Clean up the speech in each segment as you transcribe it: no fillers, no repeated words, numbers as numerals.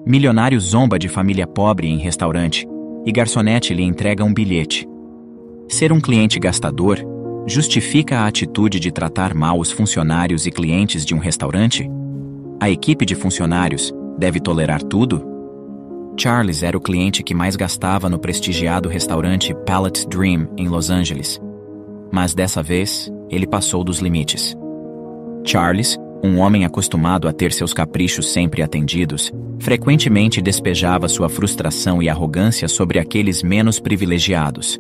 Milionário zomba de família pobre em restaurante, e garçonete lhe entrega um bilhete. Ser um cliente gastador justifica a atitude de tratar mal os funcionários e clientes de um restaurante? A equipe de funcionários deve tolerar tudo? Charles era o cliente que mais gastava no prestigiado restaurante Palette Dream, em Los Angeles. Mas dessa vez, ele passou dos limites. Charles, um homem acostumado a ter seus caprichos sempre atendidos, frequentemente despejava sua frustração e arrogância sobre aqueles menos privilegiados.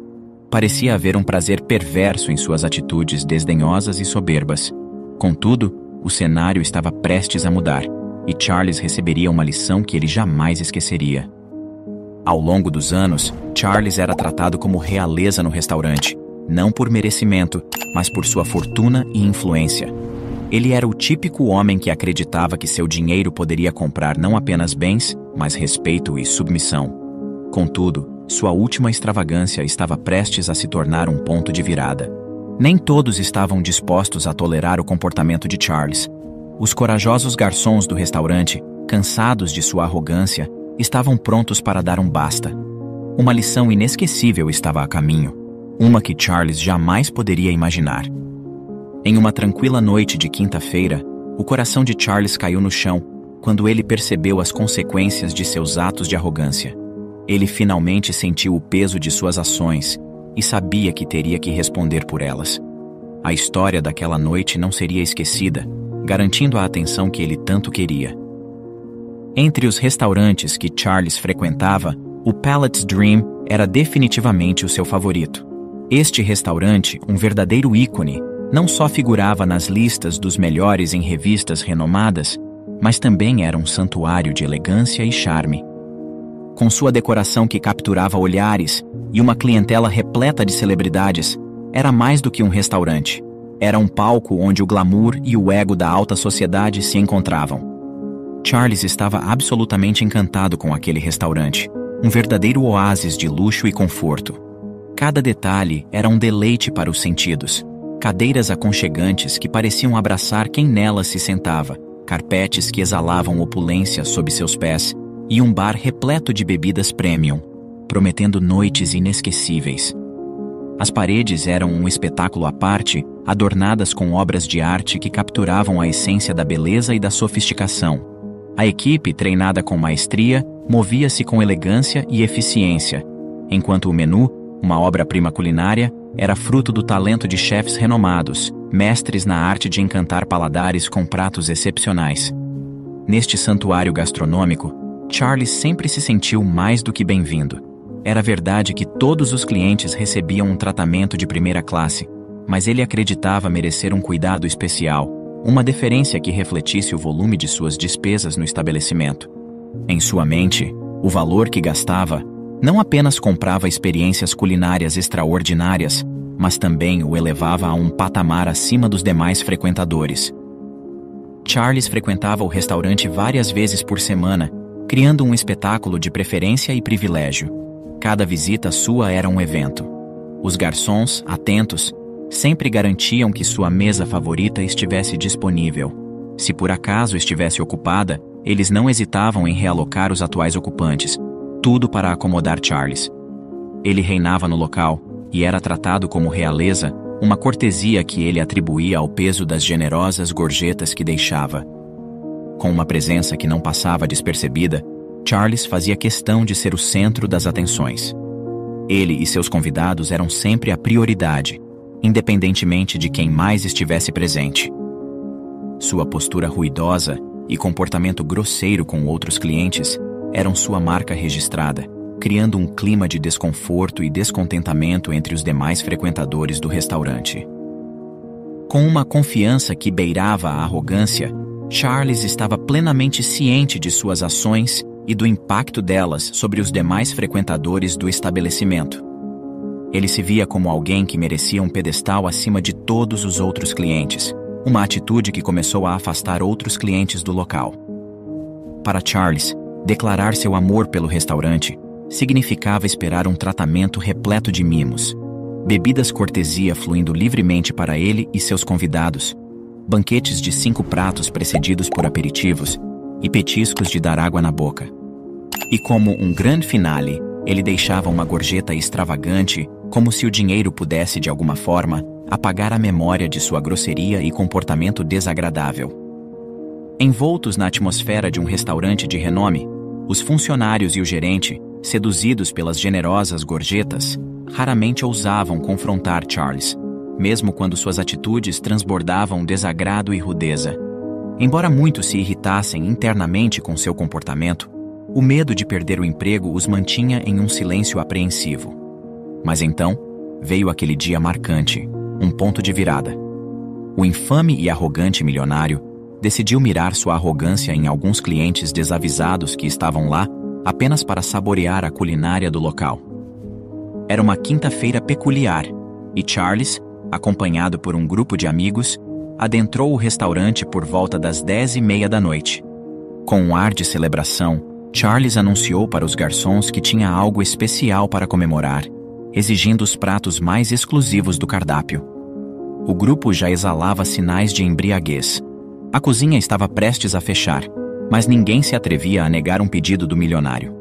Parecia haver um prazer perverso em suas atitudes desdenhosas e soberbas. Contudo, o cenário estava prestes a mudar, e Charles receberia uma lição que ele jamais esqueceria. Ao longo dos anos, Charles era tratado como realeza no restaurante, não por merecimento, mas por sua fortuna e influência. Ele era o típico homem que acreditava que seu dinheiro poderia comprar não apenas bens, mas respeito e submissão. Contudo, sua última extravagância estava prestes a se tornar um ponto de virada. Nem todos estavam dispostos a tolerar o comportamento de Charles. Os corajosos garçons do restaurante, cansados de sua arrogância, estavam prontos para dar um basta. Uma lição inesquecível estava a caminho, uma que Charles jamais poderia imaginar. Em uma tranquila noite de quinta-feira, o coração de Charles caiu no chão quando ele percebeu as consequências de seus atos de arrogância. Ele finalmente sentiu o peso de suas ações e sabia que teria que responder por elas. A história daquela noite não seria esquecida, garantindo a atenção que ele tanto queria. Entre os restaurantes que Charles frequentava, o Palette Dream era definitivamente o seu favorito. Este restaurante, um verdadeiro ícone, não só figurava nas listas dos melhores em revistas renomadas, mas também era um santuário de elegância e charme. Com sua decoração que capturava olhares e uma clientela repleta de celebridades, era mais do que um restaurante. Era um palco onde o glamour e o ego da alta sociedade se encontravam. Charles estava absolutamente encantado com aquele restaurante, um verdadeiro oásis de luxo e conforto. Cada detalhe era um deleite para os sentidos. Cadeiras aconchegantes que pareciam abraçar quem nelas se sentava, carpetes que exalavam opulência sob seus pés e um bar repleto de bebidas premium, prometendo noites inesquecíveis. As paredes eram um espetáculo à parte, adornadas com obras de arte que capturavam a essência da beleza e da sofisticação. A equipe, treinada com maestria, movia-se com elegância e eficiência, enquanto o menu, uma obra-prima culinária, era fruto do talento de chefes renomados, mestres na arte de encantar paladares com pratos excepcionais. Neste santuário gastronômico, Charles sempre se sentiu mais do que bem-vindo. Era verdade que todos os clientes recebiam um tratamento de primeira classe, mas ele acreditava merecer um cuidado especial, uma deferência que refletisse o volume de suas despesas no estabelecimento. Em sua mente, o valor que gastava não apenas comprava experiências culinárias extraordinárias, mas também o elevava a um patamar acima dos demais frequentadores. Charles frequentava o restaurante várias vezes por semana, criando um espetáculo de preferência e privilégio. Cada visita sua era um evento. Os garçons, atentos, sempre garantiam que sua mesa favorita estivesse disponível. Se por acaso estivesse ocupada, eles não hesitavam em realocar os atuais ocupantes, tudo para acomodar Charles. Ele reinava no local e era tratado como realeza, uma cortesia que ele atribuía ao peso das generosas gorjetas que deixava. Com uma presença que não passava despercebida, Charles fazia questão de ser o centro das atenções. Ele e seus convidados eram sempre a prioridade, independentemente de quem mais estivesse presente. Sua postura ruidosa e comportamento grosseiro com outros clientes eram sua marca registrada, criando um clima de desconforto e descontentamento entre os demais frequentadores do restaurante. Com uma confiança que beirava a arrogância, Charles estava plenamente ciente de suas ações e do impacto delas sobre os demais frequentadores do estabelecimento. Ele se via como alguém que merecia um pedestal acima de todos os outros clientes, uma atitude que começou a afastar outros clientes do local. Para Charles, declarar seu amor pelo restaurante significava esperar um tratamento repleto de mimos, bebidas cortesia fluindo livremente para ele e seus convidados, banquetes de 5 pratos precedidos por aperitivos e petiscos de dar água na boca. E como um grande finale, ele deixava uma gorjeta extravagante, como se o dinheiro pudesse, de alguma forma, apagar a memória de sua grosseria e comportamento desagradável. Envoltos na atmosfera de um restaurante de renome, os funcionários e o gerente, seduzidos pelas generosas gorjetas, raramente ousavam confrontar Charles, mesmo quando suas atitudes transbordavam desagrado e rudeza. Embora muitos se irritassem internamente com seu comportamento, o medo de perder o emprego os mantinha em um silêncio apreensivo. Mas então, veio aquele dia marcante, um ponto de virada. O infame e arrogante milionário decidiu mirar sua arrogância em alguns clientes desavisados que estavam lá apenas para saborear a culinária do local. Era uma quinta-feira peculiar, e Charles, acompanhado por um grupo de amigos, adentrou o restaurante por volta das 10h30 da noite. Com um ar de celebração, Charles anunciou para os garçons que tinha algo especial para comemorar, exigindo os pratos mais exclusivos do cardápio. O grupo já exalava sinais de embriaguez. A cozinha estava prestes a fechar, mas ninguém se atrevia a negar um pedido do milionário.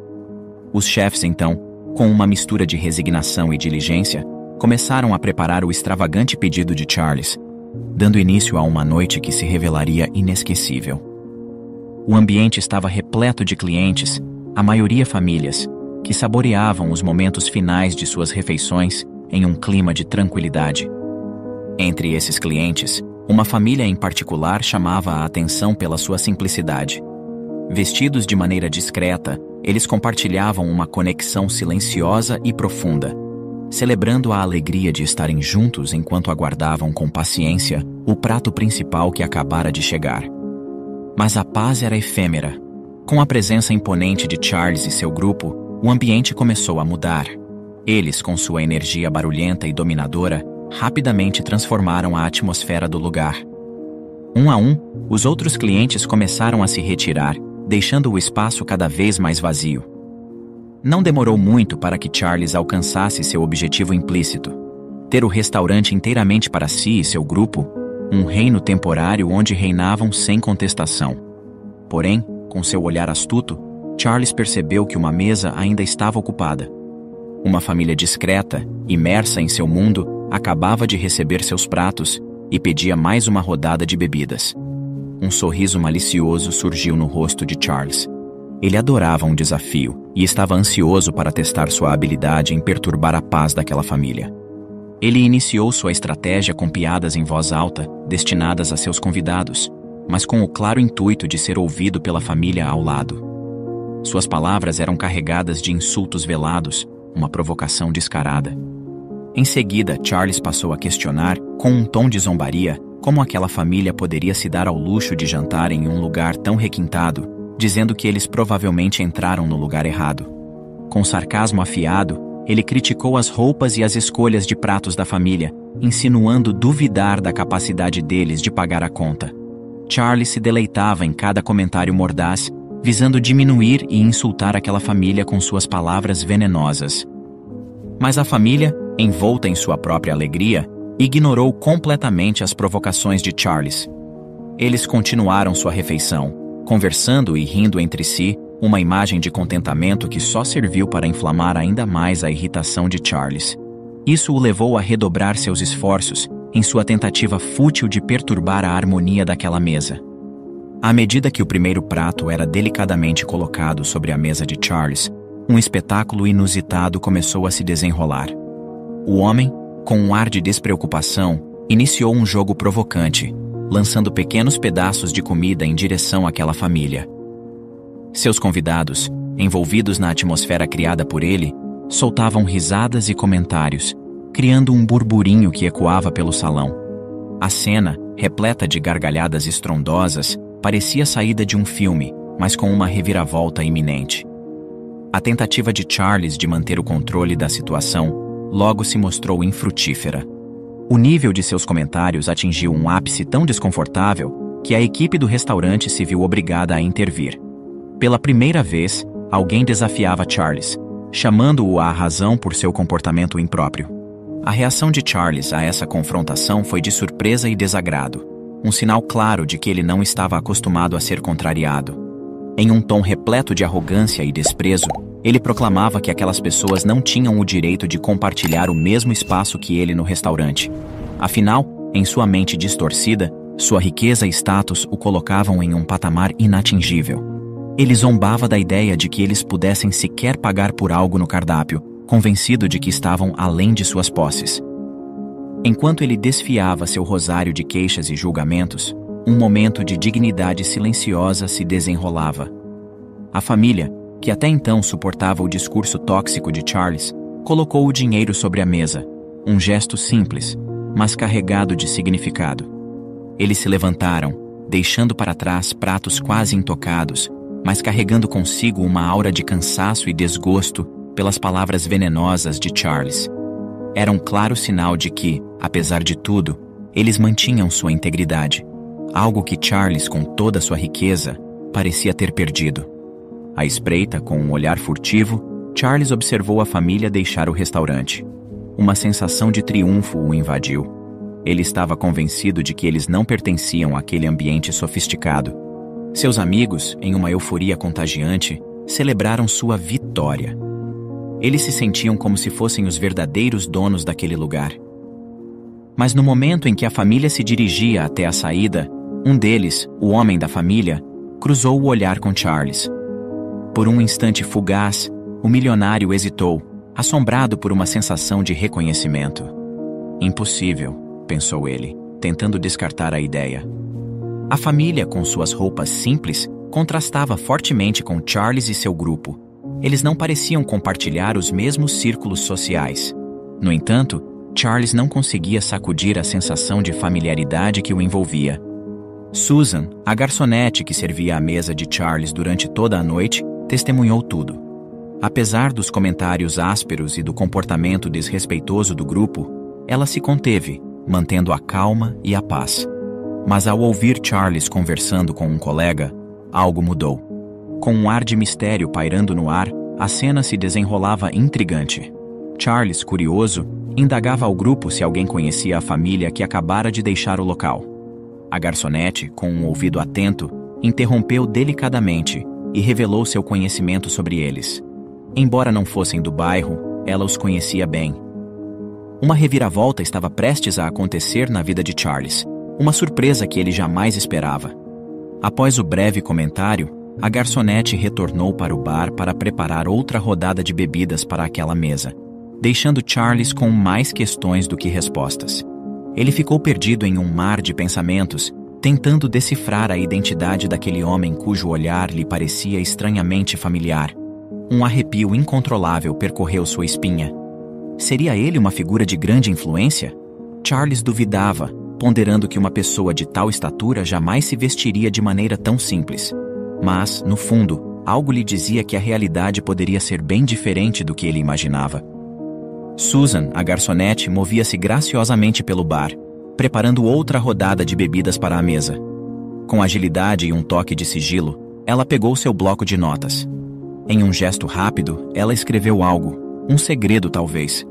Os chefes, então, com uma mistura de resignação e diligência, começaram a preparar o extravagante pedido de Charles, dando início a uma noite que se revelaria inesquecível. O ambiente estava repleto de clientes, a maioria famílias, que saboreavam os momentos finais de suas refeições em um clima de tranquilidade. Entre esses clientes, uma família em particular chamava a atenção pela sua simplicidade. Vestidos de maneira discreta, eles compartilhavam uma conexão silenciosa e profunda, celebrando a alegria de estarem juntos enquanto aguardavam com paciência o prato principal que acabara de chegar. Mas a paz era efêmera. Com a presença imponente de Charles e seu grupo, o ambiente começou a mudar. Eles, com sua energia barulhenta e dominadora, rapidamente transformaram a atmosfera do lugar. Um a um, os outros clientes começaram a se retirar, deixando o espaço cada vez mais vazio. Não demorou muito para que Charles alcançasse seu objetivo implícito: ter o restaurante inteiramente para si e seu grupo, um reino temporário onde reinavam sem contestação. Porém, com seu olhar astuto, Charles percebeu que uma mesa ainda estava ocupada. Uma família discreta, imersa em seu mundo, acabava de receber seus pratos e pedia mais uma rodada de bebidas. Um sorriso malicioso surgiu no rosto de Charles. Ele adorava um desafio e estava ansioso para testar sua habilidade em perturbar a paz daquela família. Ele iniciou sua estratégia com piadas em voz alta, destinadas a seus convidados, mas com o claro intuito de ser ouvido pela família ao lado. Suas palavras eram carregadas de insultos velados, uma provocação descarada. Em seguida, Charles passou a questionar, com um tom de zombaria, como aquela família poderia se dar ao luxo de jantar em um lugar tão requintado, dizendo que eles provavelmente entraram no lugar errado. Com sarcasmo afiado, ele criticou as roupas e as escolhas de pratos da família, insinuando duvidar da capacidade deles de pagar a conta. Charles se deleitava em cada comentário mordaz, visando diminuir e insultar aquela família com suas palavras venenosas. Mas a família, envolta em sua própria alegria, ignorou completamente as provocações de Charles. Eles continuaram sua refeição, conversando e rindo entre si, uma imagem de contentamento que só serviu para inflamar ainda mais a irritação de Charles. Isso o levou a redobrar seus esforços em sua tentativa fútil de perturbar a harmonia daquela mesa. À medida que o primeiro prato era delicadamente colocado sobre a mesa de Charles, um espetáculo inusitado começou a se desenrolar. O homem, com um ar de despreocupação, iniciou um jogo provocante, lançando pequenos pedaços de comida em direção àquela família. Seus convidados, envolvidos na atmosfera criada por ele, soltavam risadas e comentários, criando um burburinho que ecoava pelo salão. A cena, repleta de gargalhadas estrondosas, parecia saída de um filme, mas com uma reviravolta iminente. A tentativa de Charles de manter o controle da situação logo se mostrou infrutífera. O nível de seus comentários atingiu um ápice tão desconfortável que a equipe do restaurante se viu obrigada a intervir. Pela primeira vez, alguém desafiava Charles, chamando-o à razão por seu comportamento impróprio. A reação de Charles a essa confrontação foi de surpresa e desagrado, um sinal claro de que ele não estava acostumado a ser contrariado. Em um tom repleto de arrogância e desprezo, ele proclamava que aquelas pessoas não tinham o direito de compartilhar o mesmo espaço que ele no restaurante. Afinal, em sua mente distorcida, sua riqueza e status o colocavam em um patamar inatingível. Ele zombava da ideia de que eles pudessem sequer pagar por algo no cardápio, convencido de que estavam além de suas posses. Enquanto ele desfiava seu rosário de queixas e julgamentos, um momento de dignidade silenciosa se desenrolava. A família, que até então suportava o discurso tóxico de Charles, colocou o dinheiro sobre a mesa, um gesto simples, mas carregado de significado. Eles se levantaram, deixando para trás pratos quase intocados, mas carregando consigo uma aura de cansaço e desgosto pelas palavras venenosas de Charles. Era um claro sinal de que, apesar de tudo, eles mantinham sua integridade, algo que Charles, com toda sua riqueza, parecia ter perdido. À espreita, com um olhar furtivo, Charles observou a família deixar o restaurante. Uma sensação de triunfo o invadiu. Ele estava convencido de que eles não pertenciam àquele ambiente sofisticado. Seus amigos, em uma euforia contagiante, celebraram sua vitória. Eles se sentiam como se fossem os verdadeiros donos daquele lugar. Mas no momento em que a família se dirigia até a saída, um deles, o homem da família, cruzou o olhar com Charles. Por um instante fugaz, o milionário hesitou, assombrado por uma sensação de reconhecimento. Impossível, pensou ele, tentando descartar a ideia. A família, com suas roupas simples, contrastava fortemente com Charles e seu grupo. Eles não pareciam compartilhar os mesmos círculos sociais. No entanto, Charles não conseguia sacudir a sensação de familiaridade que o envolvia. Susan, a garçonete que servia à mesa de Charles durante toda a noite, testemunhou tudo. Apesar dos comentários ásperos e do comportamento desrespeitoso do grupo, ela se conteve, mantendo a calma e a paz. Mas ao ouvir Charles conversando com um colega, algo mudou. Com um ar de mistério pairando no ar, a cena se desenrolava intrigante. Charles, curioso, indagava ao grupo se alguém conhecia a família que acabara de deixar o local. A garçonete, com um ouvido atento, interrompeu delicadamente e revelou seu conhecimento sobre eles. Embora não fossem do bairro, ela os conhecia bem. Uma reviravolta estava prestes a acontecer na vida de Charles, uma surpresa que ele jamais esperava. Após o breve comentário, a garçonete retornou para o bar para preparar outra rodada de bebidas para aquela mesa, deixando Charles com mais questões do que respostas. Ele ficou perdido em um mar de pensamentos, tentando decifrar a identidade daquele homem cujo olhar lhe parecia estranhamente familiar. Um arrepio incontrolável percorreu sua espinha. Seria ele uma figura de grande influência? Charles duvidava, ponderando que uma pessoa de tal estatura jamais se vestiria de maneira tão simples. Mas, no fundo, algo lhe dizia que a realidade poderia ser bem diferente do que ele imaginava. Susan, a garçonete, movia-se graciosamente pelo bar, preparando outra rodada de bebidas para a mesa. Com agilidade e um toque de sigilo, ela pegou seu bloco de notas. Em um gesto rápido, ela escreveu algo, um segredo talvez,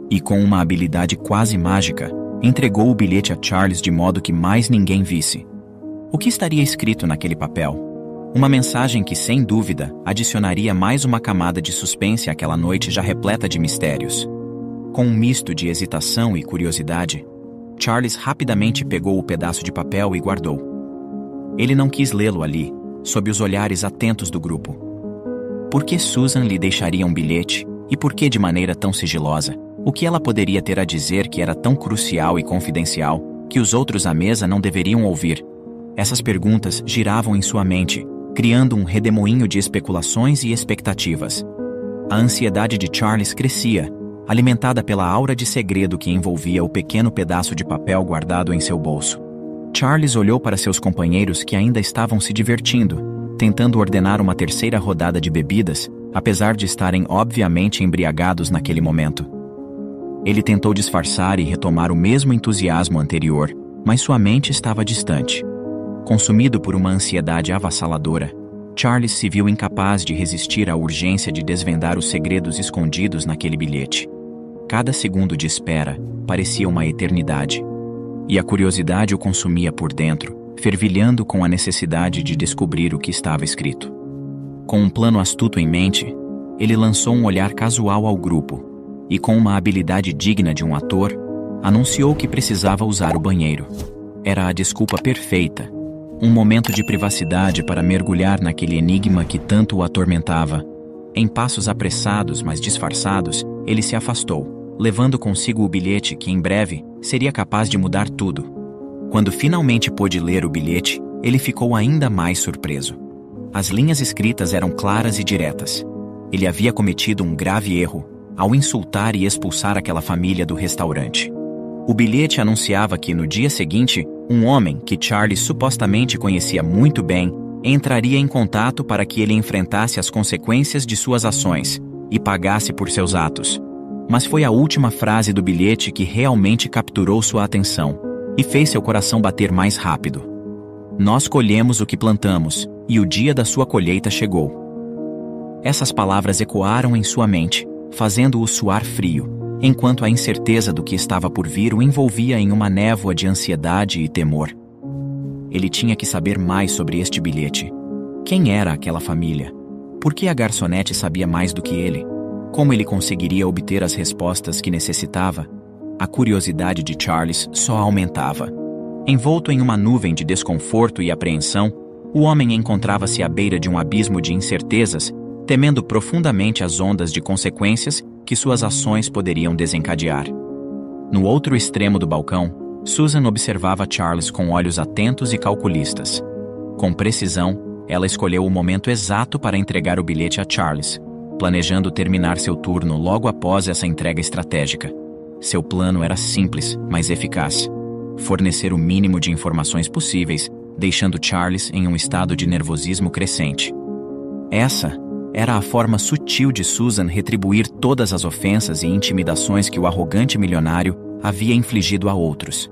e com uma habilidade quase mágica, entregou o bilhete a Charles de modo que mais ninguém visse. O que estaria escrito naquele papel? Uma mensagem que, sem dúvida, adicionaria mais uma camada de suspense àquela noite já repleta de mistérios. Com um misto de hesitação e curiosidade, Charles rapidamente pegou o pedaço de papel e guardou. Ele não quis lê-lo ali, sob os olhares atentos do grupo. Por que Susan lhe deixaria um bilhete, e por que de maneira tão sigilosa? O que ela poderia ter a dizer que era tão crucial e confidencial, que os outros à mesa não deveriam ouvir? Essas perguntas giravam em sua mente, criando um redemoinho de especulações e expectativas. A ansiedade de Charles crescia, alimentada pela aura de segredo que envolvia o pequeno pedaço de papel guardado em seu bolso. Charles olhou para seus companheiros que ainda estavam se divertindo, tentando ordenar uma terceira rodada de bebidas, apesar de estarem obviamente embriagados naquele momento. Ele tentou disfarçar e retomar o mesmo entusiasmo anterior, mas sua mente estava distante. Consumido por uma ansiedade avassaladora, Charles se viu incapaz de resistir à urgência de desvendar os segredos escondidos naquele bilhete. Cada segundo de espera parecia uma eternidade. E a curiosidade o consumia por dentro, fervilhando com a necessidade de descobrir o que estava escrito. Com um plano astuto em mente, ele lançou um olhar casual ao grupo e, com uma habilidade digna de um ator, anunciou que precisava usar o banheiro. Era a desculpa perfeita, um momento de privacidade para mergulhar naquele enigma que tanto o atormentava. Em passos apressados, mas disfarçados, ele se afastou, levando consigo o bilhete que, em breve, seria capaz de mudar tudo. Quando finalmente pôde ler o bilhete, ele ficou ainda mais surpreso. As linhas escritas eram claras e diretas. Ele havia cometido um grave erro ao insultar e expulsar aquela família do restaurante. O bilhete anunciava que, no dia seguinte, um homem que Charles supostamente conhecia muito bem entraria em contato para que ele enfrentasse as consequências de suas ações e pagasse por seus atos. Mas foi a última frase do bilhete que realmente capturou sua atenção e fez seu coração bater mais rápido. Nós colhemos o que plantamos, e o dia da sua colheita chegou. Essas palavras ecoaram em sua mente, fazendo-o suar frio, enquanto a incerteza do que estava por vir o envolvia em uma névoa de ansiedade e temor. Ele tinha que saber mais sobre este bilhete. Quem era aquela família? Por que a garçonete sabia mais do que ele? Como ele conseguiria obter as respostas que necessitava? A curiosidade de Charles só aumentava. Envolto em uma nuvem de desconforto e apreensão, o homem encontrava-se à beira de um abismo de incertezas, temendo profundamente as ondas de consequências que suas ações poderiam desencadear. No outro extremo do balcão, Susan observava Charles com olhos atentos e calculistas. Com precisão, ela escolheu o momento exato para entregar o bilhete a Charles, planejando terminar seu turno logo após essa entrega estratégica. Seu plano era simples, mas eficaz: fornecer o mínimo de informações possíveis, deixando Charles em um estado de nervosismo crescente. Essa era a forma sutil de Susan retribuir todas as ofensas e intimidações que o arrogante milionário havia infligido a outros.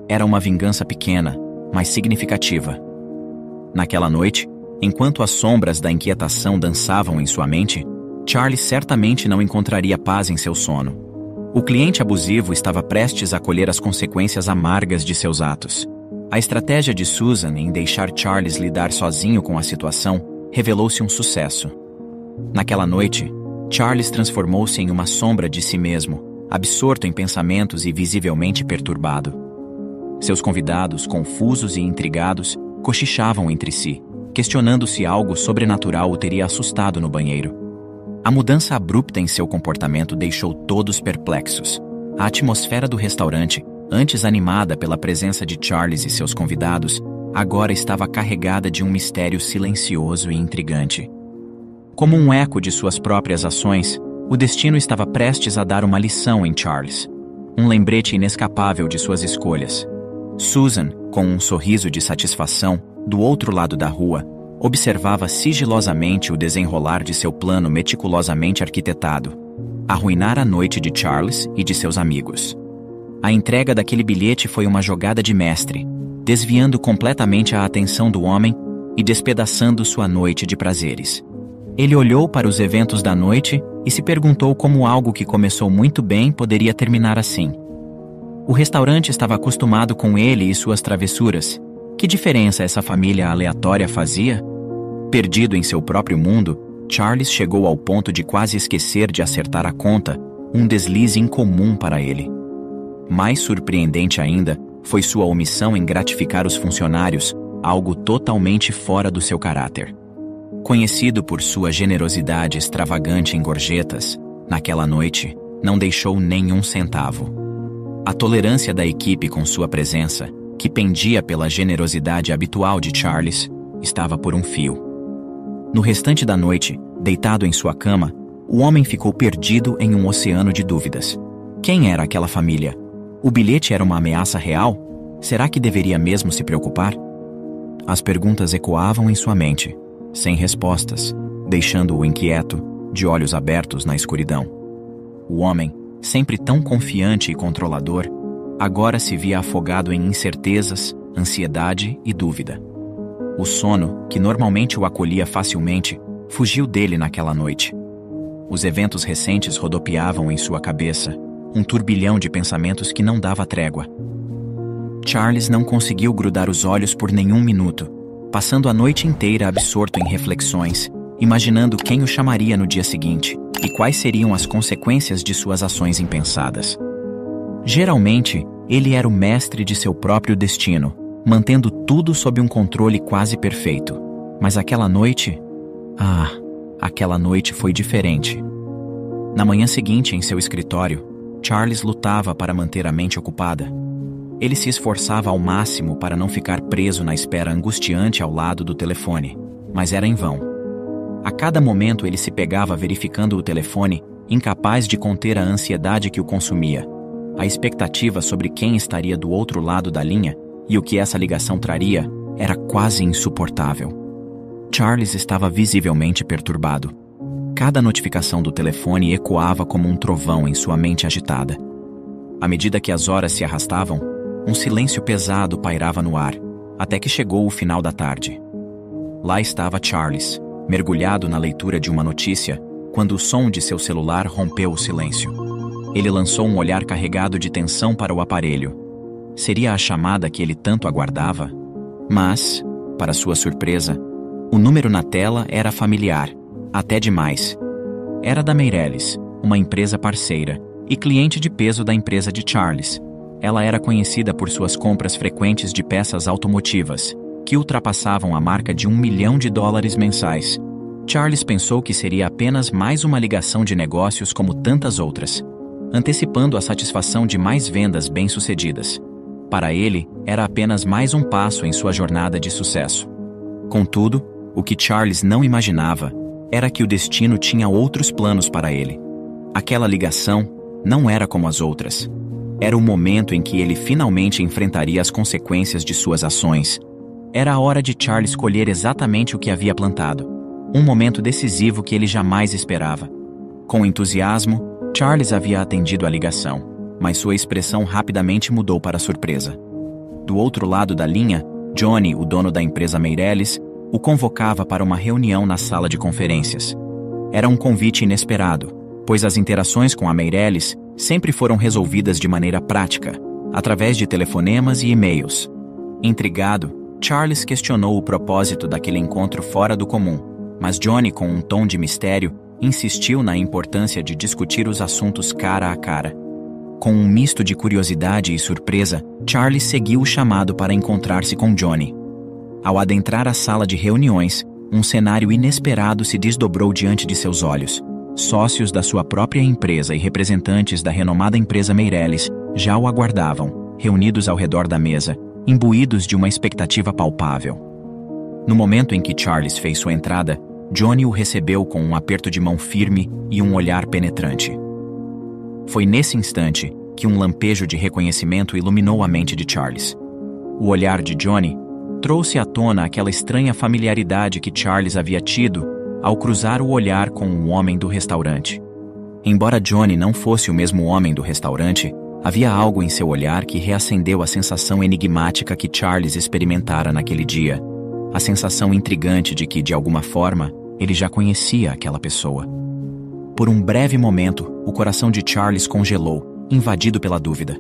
Era uma vingança pequena, mas significativa. Naquela noite, enquanto as sombras da inquietação dançavam em sua mente, Charles certamente não encontraria paz em seu sono. O cliente abusivo estava prestes a colher as consequências amargas de seus atos. A estratégia de Susan em deixar Charles lidar sozinho com a situação revelou-se um sucesso. Naquela noite, Charles transformou-se em uma sombra de si mesmo, absorto em pensamentos e visivelmente perturbado. Seus convidados, confusos e intrigados, cochichavam entre si, questionando se algo sobrenatural o teria assustado no banheiro. A mudança abrupta em seu comportamento deixou todos perplexos. A atmosfera do restaurante, antes animada pela presença de Charles e seus convidados, agora estava carregada de um mistério silencioso e intrigante. Como um eco de suas próprias ações, o destino estava prestes a dar uma lição em Charles. Um lembrete inescapável de suas escolhas. Susan, com um sorriso de satisfação, do outro lado da rua, observava sigilosamente o desenrolar de seu plano meticulosamente arquitetado: arruinar a noite de Charles e de seus amigos. A entrega daquele bilhete foi uma jogada de mestre, desviando completamente a atenção do homem e despedaçando sua noite de prazeres. Ele olhou para os eventos da noite e se perguntou como algo que começou muito bem poderia terminar assim. O restaurante estava acostumado com ele e suas travessuras. Que diferença essa família aleatória fazia? Perdido em seu próprio mundo, Charles chegou ao ponto de quase esquecer de acertar a conta, um deslize incomum para ele. Mais surpreendente ainda foi sua omissão em gratificar os funcionários, algo totalmente fora do seu caráter. Conhecido por sua generosidade extravagante em gorjetas, naquela noite, não deixou nenhum centavo. A tolerância da equipe com sua presença, que pendia pela generosidade habitual de Charles, estava por um fio. No restante da noite, deitado em sua cama, o homem ficou perdido em um oceano de dúvidas. Quem era aquela família? O bilhete era uma ameaça real? Será que deveria mesmo se preocupar? As perguntas ecoavam em sua mente, sem respostas, deixando-o inquieto, de olhos abertos na escuridão. O homem, sempre tão confiante e controlador, agora se via afogado em incertezas, ansiedade e dúvida. O sono, que normalmente o acolhia facilmente, fugiu dele naquela noite. Os eventos recentes rodopiavam em sua cabeça, um turbilhão de pensamentos que não dava trégua. Charles não conseguiu grudar os olhos por nenhum minuto, passando a noite inteira absorto em reflexões, imaginando quem o chamaria no dia seguinte e quais seriam as consequências de suas ações impensadas. Geralmente, ele era o mestre de seu próprio destino, mantendo tudo sob um controle quase perfeito. Mas aquela noite... aquela noite foi diferente. Na manhã seguinte, em seu escritório, Charles lutava para manter a mente ocupada. Ele se esforçava ao máximo para não ficar preso na espera angustiante ao lado do telefone, mas era em vão. A cada momento ele se pegava verificando o telefone, incapaz de conter a ansiedade que o consumia. A expectativa sobre quem estaria do outro lado da linha e o que essa ligação traria era quase insuportável. Charles estava visivelmente perturbado. Cada notificação do telefone ecoava como um trovão em sua mente agitada. À medida que as horas se arrastavam, um silêncio pesado pairava no ar, até que chegou o final da tarde. Lá estava Charles, mergulhado na leitura de uma notícia, quando o som de seu celular rompeu o silêncio. Ele lançou um olhar carregado de tensão para o aparelho. Seria a chamada que ele tanto aguardava? Mas, para sua surpresa, o número na tela era familiar, até demais. Era da Meirelles, uma empresa parceira, e cliente de peso da empresa de Charles. Ela era conhecida por suas compras frequentes de peças automotivas, que ultrapassavam a marca de $1 milhão mensais. Charles pensou que seria apenas mais uma ligação de negócios como tantas outras, antecipando a satisfação de mais vendas bem-sucedidas. Para ele, era apenas mais um passo em sua jornada de sucesso. Contudo, o que Charles não imaginava era que o destino tinha outros planos para ele. Aquela ligação não era como as outras. Era o momento em que ele finalmente enfrentaria as consequências de suas ações. Era a hora de Charles colher exatamente o que havia plantado. Um momento decisivo que ele jamais esperava. Com entusiasmo, Charles havia atendido a ligação, mas sua expressão rapidamente mudou para surpresa. Do outro lado da linha, Johnny, o dono da empresa Meirelles, o convocava para uma reunião na sala de conferências. Era um convite inesperado, pois as interações com a Meirelles sempre foram resolvidas de maneira prática, através de telefonemas e e-mails. Intrigado, Charles questionou o propósito daquele encontro fora do comum, mas Johnny, com um tom de mistério, insistiu na importância de discutir os assuntos cara a cara. Com um misto de curiosidade e surpresa, Charles seguiu o chamado para encontrar-se com Johnny. Ao adentrar a sala de reuniões, um cenário inesperado se desdobrou diante de seus olhos. Sócios da sua própria empresa e representantes da renomada empresa Meirelles já o aguardavam, reunidos ao redor da mesa, imbuídos de uma expectativa palpável. No momento em que Charles fez sua entrada, Johnny o recebeu com um aperto de mão firme e um olhar penetrante. Foi nesse instante que um lampejo de reconhecimento iluminou a mente de Charles. O olhar de Johnny trouxe à tona aquela estranha familiaridade que Charles havia tido ao cruzar o olhar com um homem do restaurante. Embora Johnny não fosse o mesmo homem do restaurante, havia algo em seu olhar que reacendeu a sensação enigmática que Charles experimentara naquele dia, a sensação intrigante de que, de alguma forma, ele já conhecia aquela pessoa. Por um breve momento, o coração de Charles congelou, invadido pela dúvida.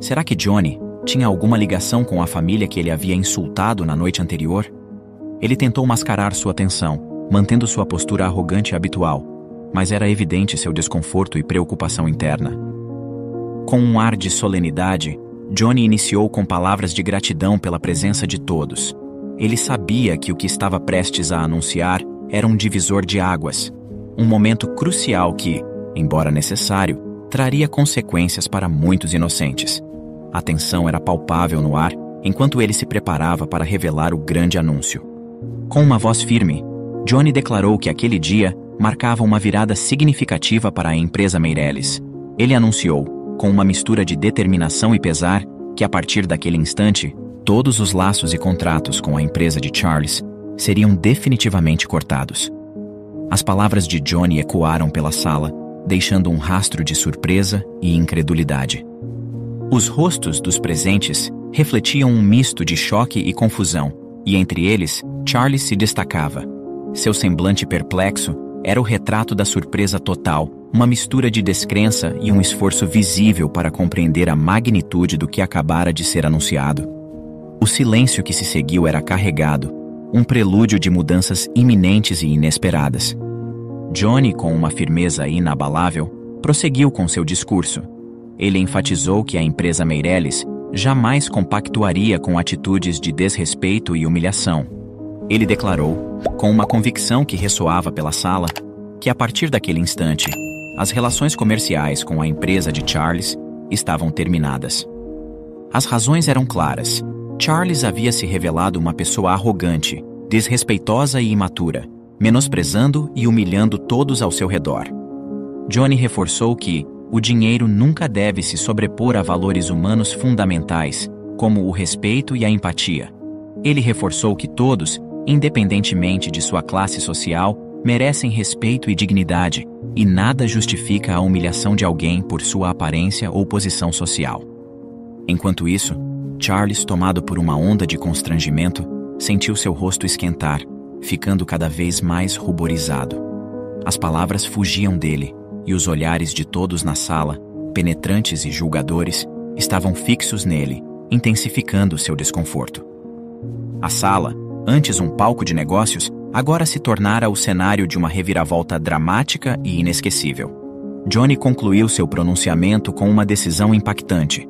Será que Johnny tinha alguma ligação com a família que ele havia insultado na noite anterior? Ele tentou mascarar sua tensão, mantendo sua postura arrogante e habitual, mas era evidente seu desconforto e preocupação interna. Com um ar de solenidade, Johnny iniciou com palavras de gratidão pela presença de todos. Ele sabia que o que estava prestes a anunciar era um divisor de águas, um momento crucial que, embora necessário, traria consequências para muitos inocentes. A tensão era palpável no ar enquanto ele se preparava para revelar o grande anúncio. Com uma voz firme, Johnny declarou que aquele dia marcava uma virada significativa para a empresa Meirelles. Ele anunciou, com uma mistura de determinação e pesar, que a partir daquele instante, todos os laços e contratos com a empresa de Charles seriam definitivamente cortados. As palavras de Johnny ecoaram pela sala, deixando um rastro de surpresa e incredulidade. Os rostos dos presentes refletiam um misto de choque e confusão, e entre eles, Charles se destacava. Seu semblante perplexo era o retrato da surpresa total, uma mistura de descrença e um esforço visível para compreender a magnitude do que acabara de ser anunciado. O silêncio que se seguiu era carregado, um prelúdio de mudanças iminentes e inesperadas. Johnny, com uma firmeza inabalável, prosseguiu com seu discurso. Ele enfatizou que a empresa Meirelles jamais compactuaria com atitudes de desrespeito e humilhação. Ele declarou, com uma convicção que ressoava pela sala, que a partir daquele instante, as relações comerciais com a empresa de Charles estavam terminadas. As razões eram claras. Charles havia se revelado uma pessoa arrogante, desrespeitosa e imatura, menosprezando e humilhando todos ao seu redor. Johnny reforçou que o dinheiro nunca deve se sobrepor a valores humanos fundamentais, como o respeito e a empatia. Ele reforçou que todos, independentemente de sua classe social, merecem respeito e dignidade, e nada justifica a humilhação de alguém por sua aparência ou posição social. Enquanto isso, Charles, tomado por uma onda de constrangimento, sentiu seu rosto esquentar, ficando cada vez mais ruborizado. As palavras fugiam dele, e os olhares de todos na sala, penetrantes e julgadores, estavam fixos nele, intensificando seu desconforto. A sala, antes um palco de negócios, agora se tornara o cenário de uma reviravolta dramática e inesquecível. Johnny concluiu seu pronunciamento com uma decisão impactante.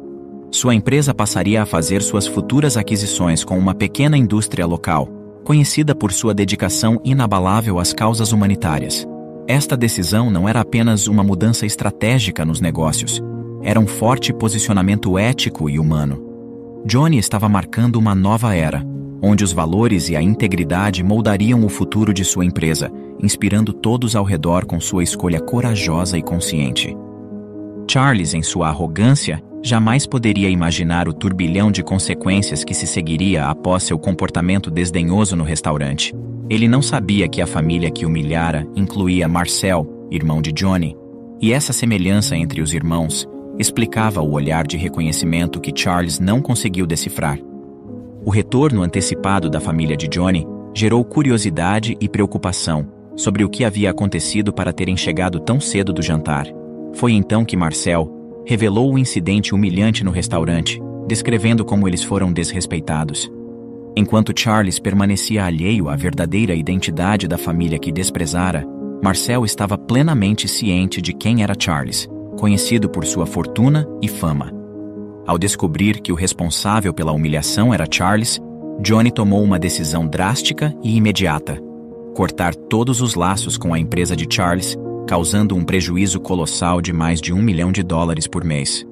Sua empresa passaria a fazer suas futuras aquisições com uma pequena indústria local, conhecida por sua dedicação inabalável às causas humanitárias. Esta decisão não era apenas uma mudança estratégica nos negócios, era um forte posicionamento ético e humano. Johnny estava marcando uma nova era, onde os valores e a integridade moldariam o futuro de sua empresa, inspirando todos ao redor com sua escolha corajosa e consciente. Charles, em sua arrogância, jamais poderia imaginar o turbilhão de consequências que se seguiria após seu comportamento desdenhoso no restaurante. Ele não sabia que a família que humilhara incluía Marcel, irmão de Johnny, e essa semelhança entre os irmãos explicava o olhar de reconhecimento que Charles não conseguiu decifrar. O retorno antecipado da família de Johnny gerou curiosidade e preocupação sobre o que havia acontecido para terem chegado tão cedo do jantar. Foi então que Marcel revelou o incidente humilhante no restaurante, descrevendo como eles foram desrespeitados. Enquanto Charles permanecia alheio à verdadeira identidade da família que desprezara, Marcel estava plenamente ciente de quem era Charles, conhecido por sua fortuna e fama. Ao descobrir que o responsável pela humilhação era Charles, Johnny tomou uma decisão drástica e imediata: cortar todos os laços com a empresa de Charles, causando um prejuízo colossal de mais de $1 milhão por mês.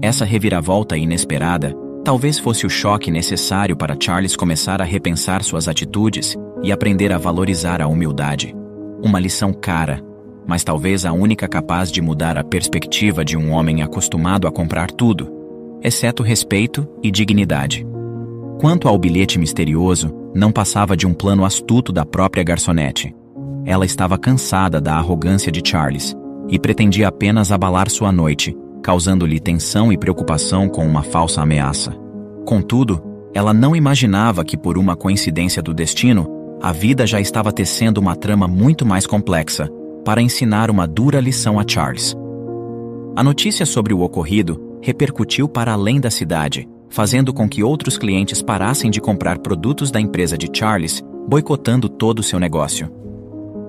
Essa reviravolta inesperada talvez fosse o choque necessário para Charles começar a repensar suas atitudes e aprender a valorizar a humildade. Uma lição cara, mas talvez a única capaz de mudar a perspectiva de um homem acostumado a comprar tudo, exceto respeito e dignidade. Quanto ao bilhete misterioso, não passava de um plano astuto da própria garçonete. Ela estava cansada da arrogância de Charles e pretendia apenas abalar sua noite, causando-lhe tensão e preocupação com uma falsa ameaça. Contudo, ela não imaginava que, por uma coincidência do destino, a vida já estava tecendo uma trama muito mais complexa para ensinar uma dura lição a Charles. A notícia sobre o ocorrido repercutiu para além da cidade, fazendo com que outros clientes parassem de comprar produtos da empresa de Charles, boicotando todo o seu negócio.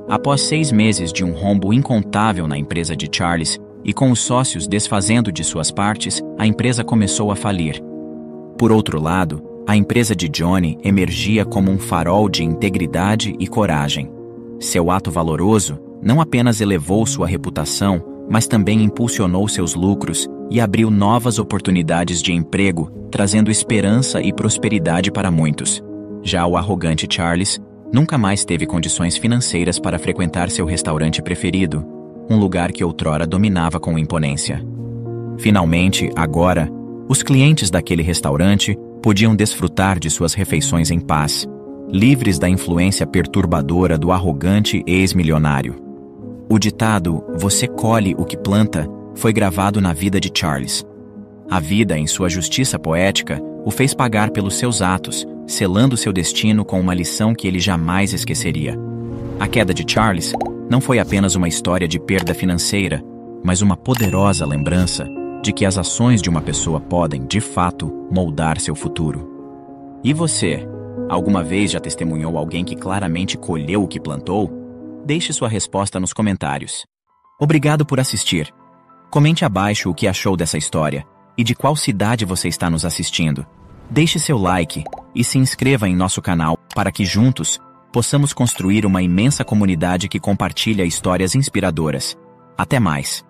Após 6 meses de um rombo incontável na empresa de Charles, e com os sócios desfazendo de suas partes, a empresa começou a falir. Por outro lado, a empresa de Johnny emergia como um farol de integridade e coragem. Seu ato valoroso não apenas elevou sua reputação, mas também impulsionou seus lucros e abriu novas oportunidades de emprego, trazendo esperança e prosperidade para muitos. Já o arrogante Charles nunca mais teve condições financeiras para frequentar seu restaurante preferido, um lugar que outrora dominava com imponência. Finalmente, agora, os clientes daquele restaurante podiam desfrutar de suas refeições em paz, livres da influência perturbadora do arrogante ex-milionário. O ditado "você colhe o que planta" foi gravado na vida de Charles. A vida, em sua justiça poética, o fez pagar pelos seus atos, selando seu destino com uma lição que ele jamais esqueceria. A queda de Charles não foi apenas uma história de perda financeira, mas uma poderosa lembrança de que as ações de uma pessoa podem, de fato, moldar seu futuro. E você? Alguma vez já testemunhou alguém que claramente colheu o que plantou? Deixe sua resposta nos comentários. Obrigado por assistir. Comente abaixo o que achou dessa história e de qual cidade você está nos assistindo. Deixe seu like e se inscreva em nosso canal para que juntos possamos construir uma imensa comunidade que compartilha histórias inspiradoras. Até mais!